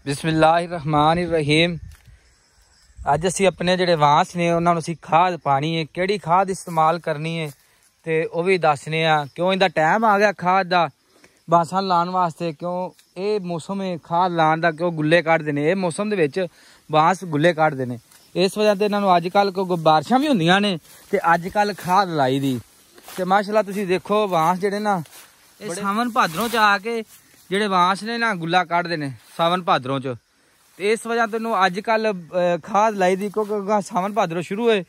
बिस्मिल्लाहिर्रहमानिर्रहीम। अज असी अपने जिहड़े वांस ने उन्हां नूं असीं खाद पानी है, किहड़ी खाद इस्तेमाल करनी है ते ओह भी दसने आ। क्यों इहदा टाइम आ गया खाद दा बांसां लाने वास्ते। क्यों ये मौसम है खाद लाने दा, क्यों गुल्ले कढदे ने, इह मौसम दे विच बांस गुल्ले कढदे ने। इस वजह ते इन्हां नूं अजकल क्योंकि बारिशां भी हुंदियां ने ते अजकल खाद लाई दी ते माशाअल्लाह तुसीं देखो वांस जिहड़े ना इह सावन भादरों च आके ਜਿਹੜੇ वांस ने ना गुला कढ़ते हैं सावन भादरों च। इस वजह तो इन्हू अजकल खाद लाई दी, क्योंकि सावन भादरों शुरू होए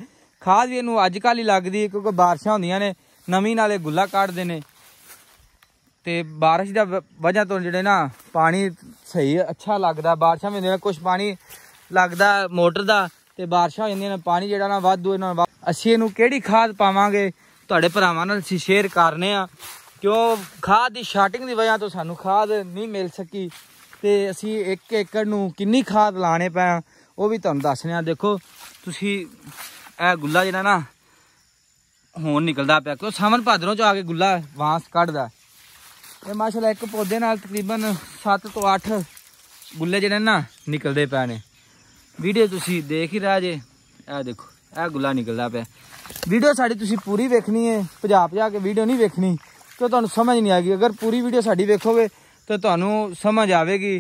खाद भी इन्हू अजकल ही लगती है, क्योंकि बारिशां होंदियां ने नमी नाले गुला कढ़ते हैं ते बारिश दी वजह तो जिहड़े ना पानी सही अच्छा लगता। बारिशां भी होंदियां, कुछ पानी लगता मोटर का ते बारिशां हो जांदियां ने, पानी जिहड़ा ना वाधू इन्हां असीं इहनूं किहड़ी खाद पावांगे तुहाडे भरावां नाल असीं शेयर करने आ। क्यों खाद की शार्टिंग की वजह तो सानू खाद नहीं मिल सकी ते असी एक एकड़ नूं किन्नी खाद लाने पे वो भी तुहानूं दसने आ। देखो तुसी ए गुला जिहड़ा ना हुण निकलदा पिया, क्यों सावन भादरों च आके गुला वांस कढदा। ये माशाअल्लाह एक पौधे नाल तकरीबन 7 तो 8 गुले जिहड़े ना निकलदे पे ने। वीडियो तुसी देख ही रहे जे, ए देखो ए गुला निकलदा पिया। वीडियो साडी तुसी पूरी वेखनी है, भजा भजा के वीडियो नहीं वेखनी तो तुहानूं समझ नहीं आएगी। अगर पूरी वीडियो साडी वेखोगे तो तुहानूं समझ आवेगी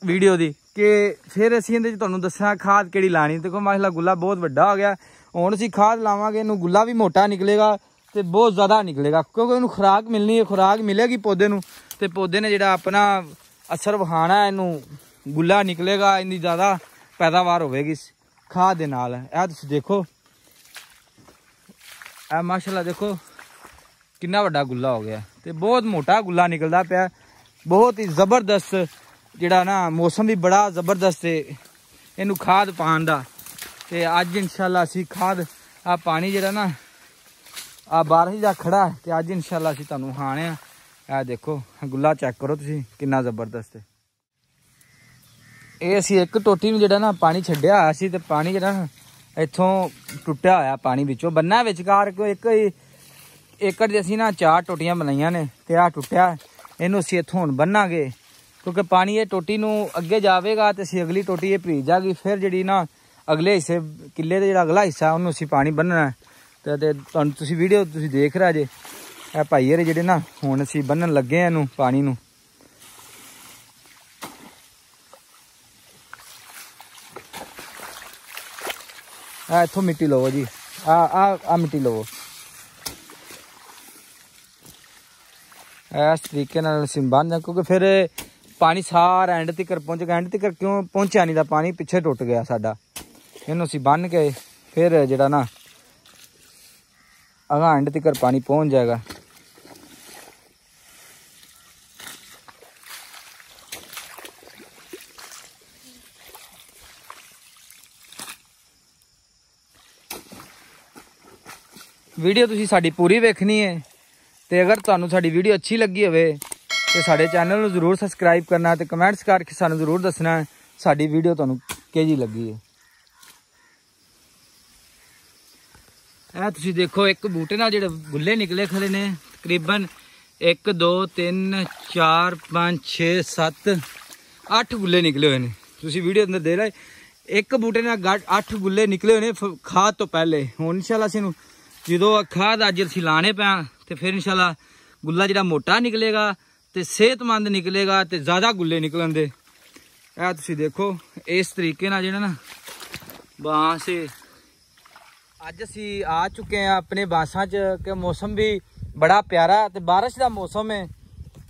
वीडियो दी कि फिर असीं इहदे च तुहानूं दस्सां खाद किहड़ी लानी। देखो माशाअल्लाह गुला बहुत वड्डा हो गया, हुण असीं खाद लावांगे इहनूं गुला भी मोटा निकलेगा ते बहुत ज़्यादा निकलेगा, क्योंकि इहनूं खुराक मिलनी है, खुराक मिलेगी पौधे नूं ते पौधे ने जिहड़ा अपना असर विखाना है, इहनूं गुला निकलेगा, इन्नी ज़्यादा पैदावार होवेगी खाद दे नाल। ਇਹ तुसीं देखो ਇਹ माशाअल्लाह देखो कितना वड्डा गुला हो गया ते बहुत मोटा गुला निकलदा पिया, बहुत ही जबरदस्त जिहड़ा ना मौसम भी बड़ा जबरदस्त है इनू खाद पान दा। ते अज इंशाअल्लाह असी खाद आ पानी जिहड़ा ना आ बारिश दा खड़ा ते अज इंशाअल्लाह असी तुहानूं खाने आ। देखो गुला चेक करो तुसी कितना जबरदस्त है। ये असी एक टोटी नूं जिहड़ा ना पानी छड्डिया होया सी ते पानी जिहड़ा ना इत्थों टुੱਟਿਆ होया पानी विचों बन्ना विचकार कोई एक एकड़ दी असीं ना 4 टोटियां बनाईयां ने ते आ टुੱਟਿਆ इहनूं असीं इत्थों हुण बन्नांगे, क्योंकि पानी ये टोटी नूं अगे जावेगा ते असीं अगली टोटी ये भरीज जाएगी। फिर जिहड़ी ना अगले हिस्से किले दे जिहड़ा अगला हिस्सा उहनूं असीं पानी बन्नना ते तुहानूं तुसीं वीडियो तुसीं देख रहे जे। ए भाई होर जिहड़े ना हुण असीं बन्नण लगे आ इहनूं पानी नूं। आ इत्थों मिट्टी लवो जी, आ मिट्टी लवो। इस तरीके बंद, क्योंकि फिर पानी सारा एंड तक पहुंचेगा। एंड तक क्यों पहुंचा नहीं, पानी पिछे टुट गया साडा। इन्हूं असीं बन के फिर जिहड़ा ना अगां एंड तक पानी पहुंच जाएगा। वीडियो तुसीं साडी पूरी वेखनी है ते अगर तुहानूं साडी वीडियो अच्छी लगी होवे ते साडे चैनल नूं जरूर सबसक्राइब करना ते कमेंट्स करके सानूं जरूर दसना साडी वीडियो तुहानूं किहड़ी लगी है। ਇਹ ਤੁਸੀਂ देखो एक बूटे नाल ਜਿਹੜੇ गुल्ले निकले खड़े ने, तकरीबन 1 2 3 4 5 6 7 8 गुल्ले निकले हुए ने। ਤੁਸੀਂ वीडियो अंदर दे रहे एक बूटे नाल 8 गुल्ले निकले हुए ने खाद तो पहले। हुण इंशाअल्लाह असीं जो खाद अज असीं लाने पे तो फिर इंशाअल्लाह गुला जिहड़ा मोटा निकलेगा तो सेहतमंद निकलेगा तो ज़्यादा गुल्ले निकलन दे। ए तुसीं देखो इस तरीके नाल जिहड़ा ना बांस अज असीं आ चुके हैं अपने बांसां च कि मौसम भी बड़ा प्यारा ते बारिश का मौसम है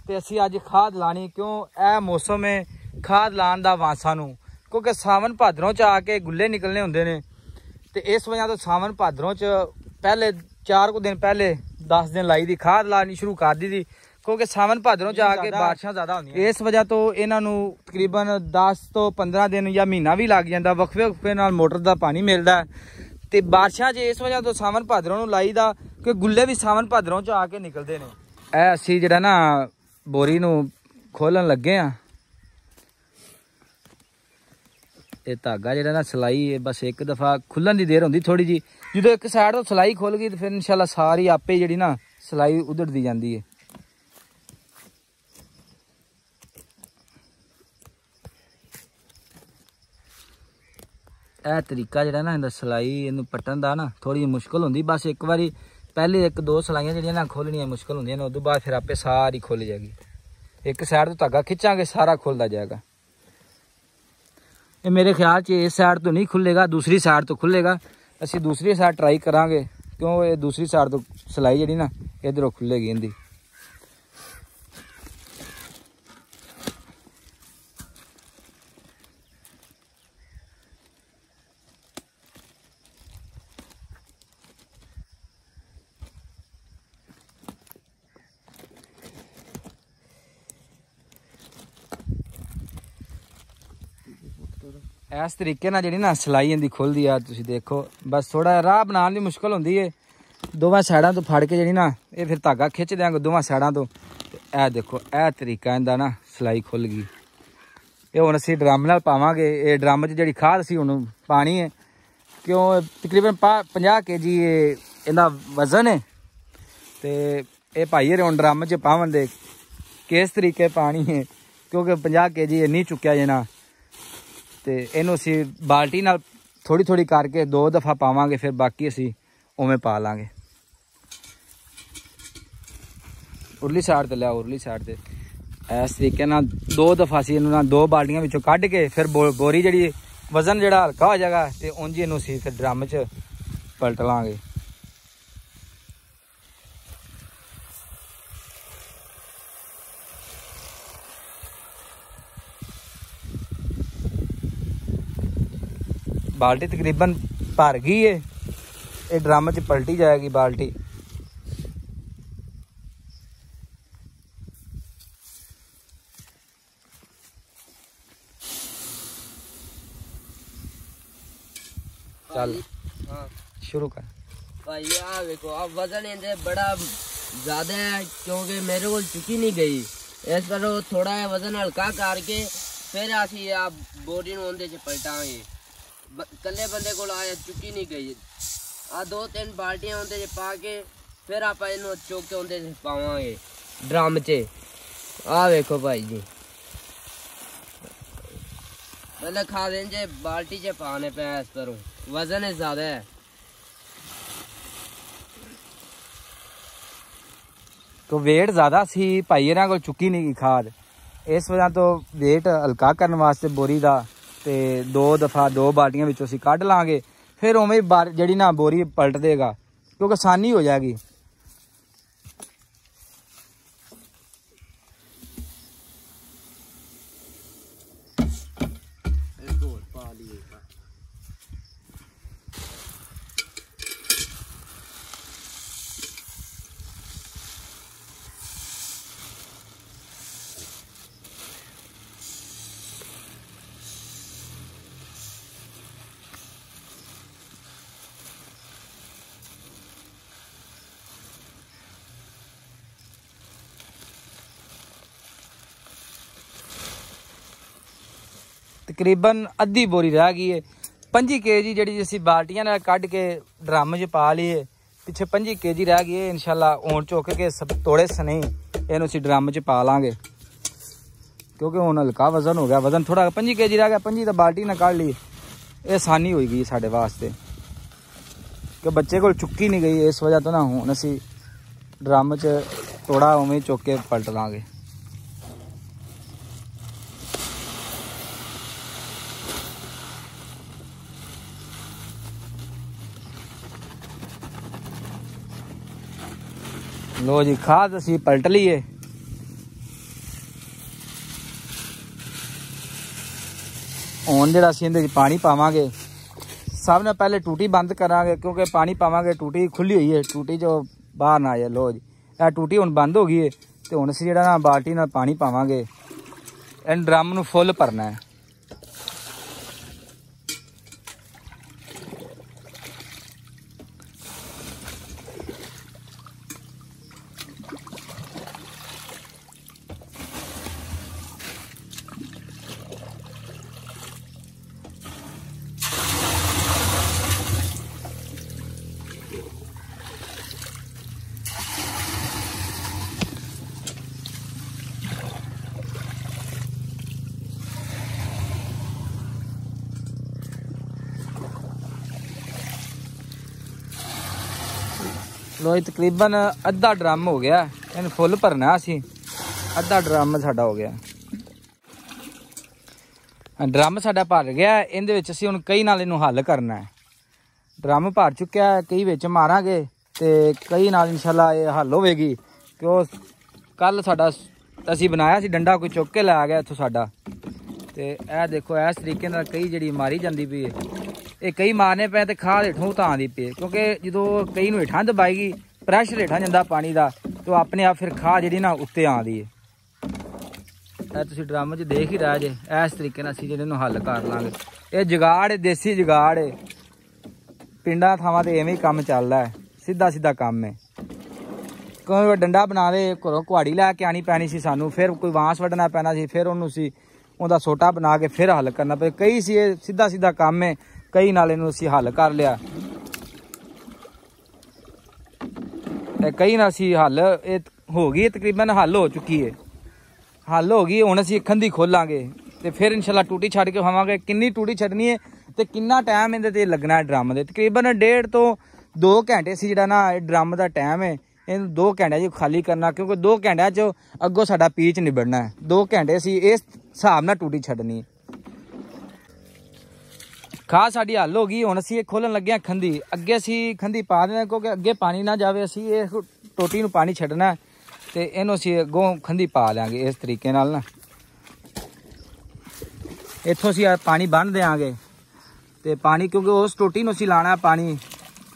तो असीं अज खाद लानी। क्यों ए मौसम है खाद लाने दा बांसां नूं, क्योंकि सावन भादरों च आके गुल्ले निकलने हुंदे ने ते इस वजह तो सावन भादरों च पहले 4 को दिन पहले 10 दिन लाई दी खाद लानी शुरू कर दी थी, क्योंकि सावन भादरों च आके बारिशां ज़्यादा होंदियां। इस वजह तो इन्हां नूं तकरीबन 10 तो 15 दिन या महीना भी लग जाता। वक्फे वक्फे नाल मोटर का पानी मिलता तो बारिशां च इस वजह तो सावन भादरों नूं लाई दा कि गुल्ले भी सावन भादरों च आके निकलते हैं। ए असीं जिहड़ा ना बोरी नूं खोलन लगे आ। ये धागा जिहड़ा ना सिलाई है बस एक दफ़ा खुलन की देर होंदी थोड़ी जी, जो एक साइड तो सिलाई खुल गई तो फिर इंशाल्लाह सारी आपे जिहड़ी ना सिलाई उधड़ती जाती है। ਇਹ ਤਰੀਕਾ ਜਿਹੜਾ ਨਾ ਇਹਦਾ ਸਿਲਾਈ ਇਹਨੂੰ ਪੱਟਣ ਦਾ ਨਾ ਥੋੜੀ ਮੁਸ਼ਕਲ ਹੁੰਦੀ। ਬਸ ਇੱਕ ਵਾਰੀ ਪਹਿਲੇ 1-2 ਸਿਲਾਈਆਂ ਜਿਹੜੀਆਂ ਨਾ ਖੋਲਣੀਆਂ ਮੁਸ਼ਕਲ ਹੁੰਦੀਆਂ ਨੇ, ਉਦੋਂ ਬਾਅਦ ਫਿਰ ਆਪੇ ਸਾਰੀ ਖੁੱਲ ਜਾਏਗੀ। ਇੱਕ ਸਾਈਡ ਤੋਂ ਧਾਗਾ ਖਿੱਚਾਂਗੇ ਸਾਰਾ ਖੁੱਲਦਾ ਜਾਏਗਾ। ਇਹ ਮੇਰੇ ਖਿਆਲ 'ਚ ਇਸ ਸਾਈਡ ਤੋਂ ਨਹੀਂ ਖੁੱਲੇਗਾ, ਦੂਸਰੀ ਸਾਈਡ ਤੋਂ ਖੁੱਲੇਗਾ। ਅਸੀਂ ਦੂਸਰੀ ਸਾਈਡ ਟਰਾਈ ਕਰਾਂਗੇ, ਕਿਉਂ ਇਹ ਦੂਸਰੀ ਸਾਈਡ ਤੋਂ ਸਿਲਾਈ ਜਿਹੜੀ ਨਾ ਇਧਰੋਂ ਖੁੱਲੇਗੀ ਇਹਦੀ। इस तरीके ना जी ना सिलाई इनकी खुलती है। तुम देखो बस थोड़ा राह बनाने की मुश्किल होंगी है। दोवें साइडों तो फड़ के जी ना ये फिर धागा खिंच देंगे दोवें साइडों तो। यह देखो यह तरीका इनका ना सिलाई खुल गई। ये हुण असीं ड्रम नाल पावांगे। ये ड्रम च जी खाद असीं हुण पानी है, क्यों तकरीबन 50 kg इहदा वजन है। तो ये भाई हरे हुण ड्रम च पावन दे किस तरीके पानी है, क्योंकि 50 kg नहीं चुक्या जे ना। तो इनू असी बाल्टी नाल थोड़ी थोड़ी करके 2 दफ़ा पावांगे, फिर बाकी असी उवें पा लांगे। उरली साइड ते लियाओ, उरली साइड ते इस तरीके नाल 2 दफ़ा असी इनू 2 बाल्टियां विचों कढ के फिर बोरी जिहड़ी वजन जिहड़ा हल्का हो जाएगा ते उंज इनू असी फिर ड्रम च पलट लांगे। बाल्टी तकरीबन भर गई है, ये ड्रम च पलटी जाएगी बाल्टी। चल हाँ शुरू कर भाई। यार देखो अब वजन इनसे बड़ा ज्यादा है, क्योंकि मेरे को चुकी नहीं गई। इस पर थोड़ा वजन हल्का करके फिर असी आप बोरी उनके च पलटांगे। कल्ले बंदे को आया चुकी नहीं गई। आ 2-3 बाल्टियां उनके पा के फिर आप इन्हों चुक के उनके पावांगे ड्रम च। आ देखो भाई जी पहले खा देंगे बाल्टी च पाने पे। इस तरह वजन है ज्यादा है। तो वेट ज्यादा सी भाई इन्हां कोल चुकी नहीं गई खाद, इस वजह तो वेट हल्का करने वास्ते बोरी का ते 2 दफ़ा 2 बाल्टियां विचों असीं कढ लांगे। फिर उवें जी ना बोरी पलट देगा, क्योंकि आसानी हो जाएगी। तकरीबन अद्धी बोरी रह गई है। 25 kg जी असी बाल्टियां नाल कढ के ड्रम च पा ली है। पिछे 25 kg रह गई है। इंशाल्लाह हुण चुक के सब तोड़े सने इहनूं असी ड्रम च पा लांगे, क्योंकि हुण हल्का वजन हो गया। वजन थोड़ा 25 kg रह गया, 25 तो बाल्टी नाल कढ ली। ये आसानी हो गई साडे वास्ते, कि बच्चे को चुकी नहीं गई। इस वजह तो ना हुण असी ड्रम च थोड़ा उवें चुक के पलट लांगे। लो जी खाद असी पलट ली है। हुण जिहड़ा असीं इहदे च पानी पावांगे, सब ने पहले टूटी बंद करांगे, क्योंकि पानी पावांगे टूटी खुली हुई है, टूटी जो बाहर ना आए। लो जी यह टूटी हुण बंद हो गई है। तो हुण असीं जिहड़ा ना बाल्टी नाल पानी पावांगे, इन ड्रम नूं फुल भरना है। लो तकरीबन अद्धा ड्रम हो गया, इन फुल भरना असी, अद्धा ड्रम साडा हो गया। ड्रम साडा भर गया, इहदे विच असीं हुण कई नाल इहनूं हल करना है। ड्रम भर चुक्या, कई विच मारांगे ते कई नाल इंशाल्लाह ये हल होवेगी। क्यों कल साडा असीं बनाया सी डंडा, कोई चुक के लै गया इत्थों साडा, ते ए देखो इस तरीके नाल कई जिहड़ी मारी जांदी पई है, ये कई मारने पे तो खाद हेठों उतां आंदी पई, क्योंकि जो कई नूं हेठां दबाएगी प्रैशर हेठां जांदा पानी का, तो अपने आप फिर खाद जिहड़ी ना उत्ते आंदी है। तुसीं ड्रम च देख ही रहे जे, इस तरीके नाल असीं जिहड़े नूं हल कर लांगे। ये जुगाड़ है, देसी जुगाड़ है, पिंडां थावां ते इवें ही काम चलदा है, सीधा सीधा काम है। कोई डंडा बना दे, घरों कुहाड़ी लैके आनी पैनी सी सानूं, फिर कोई बांस वड्डना पैना सी, फिर उहनूं सी उहदा सोटा बना के फिर हल करना पे। कई सी ये सीधा सीधा काम है, कई नाल इहनूं असीं हल कर लिया, कई नाल असीं हल हो गई, तकरीबन हल हो चुकी है, हल हो गई। हुण असीं खंधी खोलांगे ते फिर इंशाल्लाह टूटी छड्ड के खावांगे। किन्नी टूटी छड्डनी है ते किन्ना टाइम इहदे ते लगना है ड्रम दे, तकरीबन 1.5 तो 2 घंटे सी जिहड़ा ना ड्रम दा टाइम है, इहनूं 2 घंटे च खाली करना, क्योंकि 2 घंटे च अग्गों साडा पीच निबड़ना है। 2 घंटे असीं इस हिसाब नाल टूटी छड्डनी है। खाद साडी हल हो गई, हुण असीं खोलन लगे हां खंधी। अगे असीं खंधी पा देना, क्योंकि अगे पानी ना जावे, असीं इस टोटी नूं पानी छड्डना है, ते इहनूं असीं अगों खंधी पा लेंगे इस तरीके नाल ना। इत्थों असीं पानी बन देंगे, ते पानी क्योंकि उस टोटी नूं असीं लाना पानी,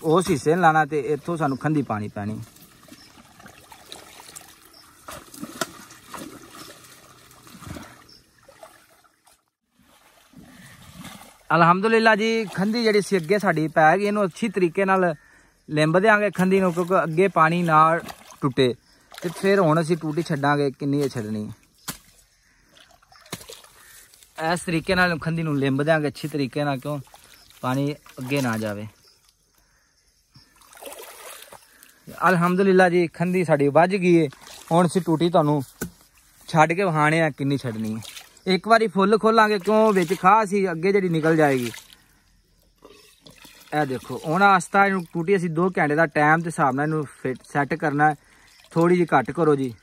उस हिस्से नूं लाना, ते इत्थों सानूं खंधी पानी पैनी। अलहमदुलिल्लाह जी, खंधी जिहड़ी सी अगे साडी पै गई, इहनूं अच्छी तरीके नाल लिंब देंगे खंधी नूं, क्योंकि अगे पानी ना टुटे। ते फिर हुण असीं टूटी छड्डांगे, किन्नी छड्डनी इस तरीके नाल खंधी नूं लिंब देंगे अच्छी तरीके नाल, क्यों पानी अगे ना जावे। अलहमदुलिल्लाह जी, खंधी साडी वज गई है। हुण असीं टूटी तुहानूं छड्ड के विखाणे आ किन्नी छड्डनी है। एक बारी फुल खोलांगे, क्यों विच खाह सी अगे जिहड़ी निकल जाएगी। ए देखो हुण आस्ता इहनूं टूटी असीं 2 घंटे का टाइम के हिसाब नाल इहनूं फिट सैट करना है। थोड़ी जी घट करो जी,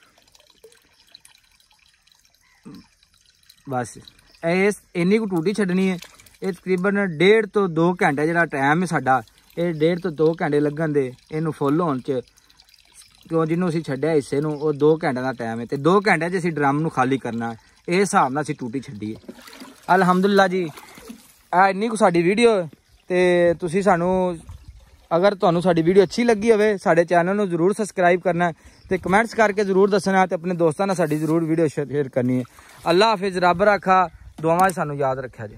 बस इस इन्नी को टूटी छड्डनी है। ये तकरीबन 1.5 तो 2 घंटे जिहड़ा टाइम है साडा, ये 1.5 तो 2 घंटे लगन दे इहनूं फुल होण च, क्यों जिन्हों असीं छड्डिया हिस्से नूं वो 2 घंटे का टाइम है, तो 2 घंटे च असीं ड्रम नूं खाली करना है। इस हिसाब नाल असीं टूटी छड्डी है। अलहमदुलिल्लाह जी, इन्नी को साडी वीडियो, ते तुसीं सानूं अगर तुहानूं साडी वीडियो अच्छी लगी होवे, साडे चैनल नूं जरूर सबसक्राइब करना, ते कमेंट्स करके जरूर दसना, ते अपने दोस्तां नाल साडी जरूर वीडियो शेयर करनी है। अल्लाह हाफिज़, रब रखा, दुआवां सानूं याद रखा जी।